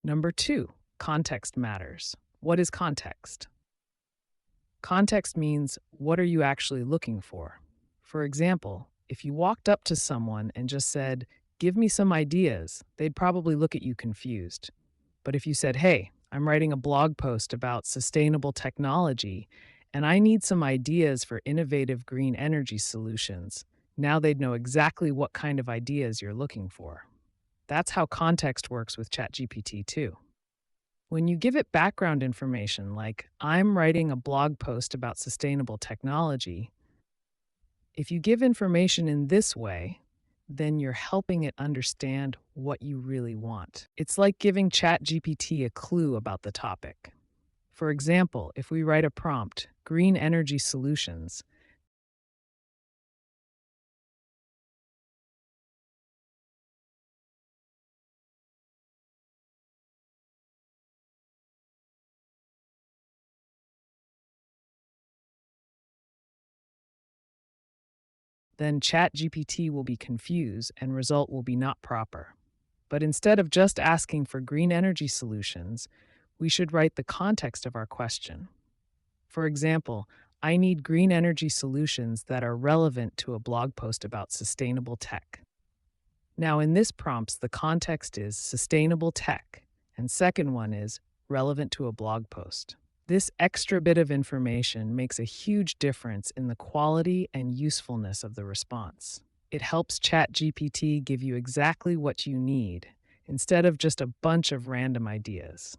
Number two, context matters. What is context? Context means what are you actually looking for? For example, if you walked up to someone and just said, "Give me some ideas," they'd probably look at you confused. But if you said, "Hey, I'm writing a blog post about sustainable technology and I need some ideas for innovative green energy solutions," now they'd know exactly what kind of ideas you're looking for. That's how context works with ChatGPT too. When you give it background information like, "I'm writing a blog post about sustainable technology," if you give information in this way, then you're helping it understand what you really want. It's like giving ChatGPT a clue about the topic. For example, if we write a prompt, "green energy solutions," then ChatGPT will be confused and result will be not proper. But instead of just asking for green energy solutions, we should write the context of our question. For example, I need green energy solutions that are relevant to a blog post about sustainable tech. Now, in this prompts, the context is sustainable tech, and second one is relevant to a blog post. This extra bit of information makes a huge difference in the quality and usefulness of the response. It helps ChatGPT give you exactly what you need instead of just a bunch of random ideas.